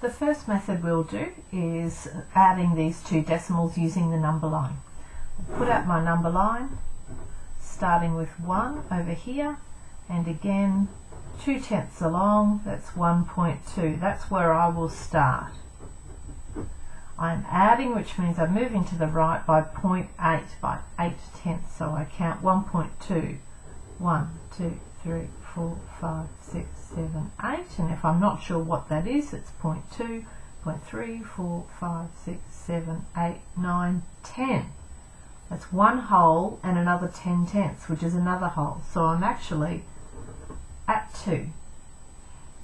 The first method we'll do is adding these two decimals using the number line. I'll put out my number line, starting with 1 over here, and again 2/10 along, that's 1.2. That's where I will start. I'm adding, which means I'm moving to the right by 0.8, by 8/10. So I count 1.2, 1, 2, 3, 4, 5, 6, 7, 8. And if I'm not sure what that is, it's 0.2, 0.3, 4, 5, 6, 7, 8, 9, 10. That's one whole and another 10/10, which is another whole. So I'm actually at 2.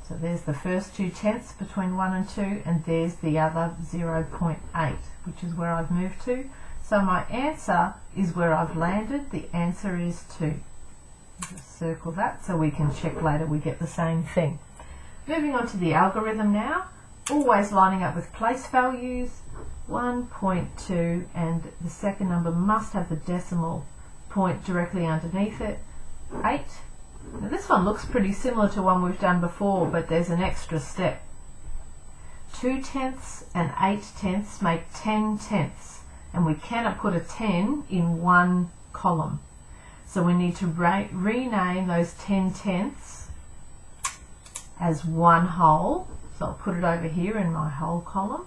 So there's the first 2/10 between 1 and 2, and there's the other 0.8, which is where I've moved to. So my answer is where I've landed. The answer is 2. Just circle that so we can check later we get the same thing. Moving on to the algorithm now, always lining up with place values, 1.2, and the second number must have the decimal point directly underneath it, 8. Now this one looks pretty similar to one we've done before, but there's an extra step. 2/10 and 8/10 make 10/10, and we cannot put a 10 in one column. So we need to rename those 10/10 as one whole. So I'll put it over here in my whole column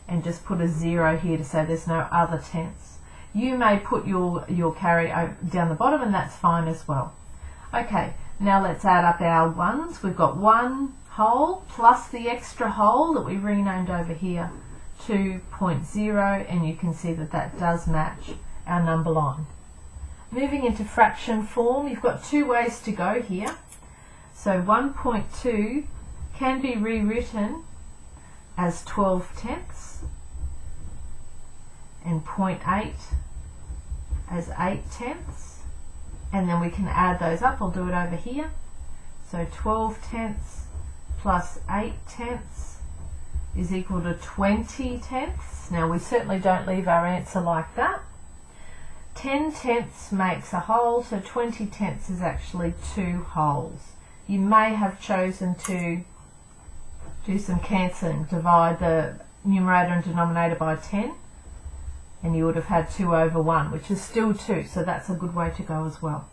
and just put a 0 here to say there's no other tenths. You may put your carry down the bottom, and that's fine as well. Okay, now let's add up our ones. We've got one whole plus the extra whole that we renamed over here, 2.0, and you can see that that does match our number line. Moving into fraction form, you've got two ways to go here. So 1.2 can be rewritten as 12/10 and 0.8 as 8/10. And then we can add those up. I'll do it over here. So 12/10 plus 8/10 is equal to 20/10. Now we certainly don't leave our answer like that. 10/10 makes a whole, so 20/10 is actually 2 wholes. You may have chosen to do some cancelling, divide the numerator and denominator by 10, and you would have had 2 over 1, which is still 2, so that's a good way to go as well.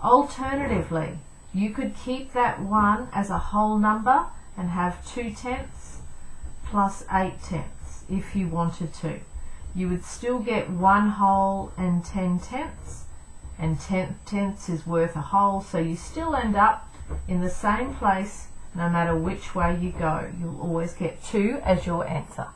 Alternatively, you could keep that 1 as a whole number and have 2/10 plus 8/10 if you wanted to. You would still get 1 whole and 10/10, and 10/10 is worth a whole, so you still end up in the same place no matter which way you go. You'll always get 2 as your answer.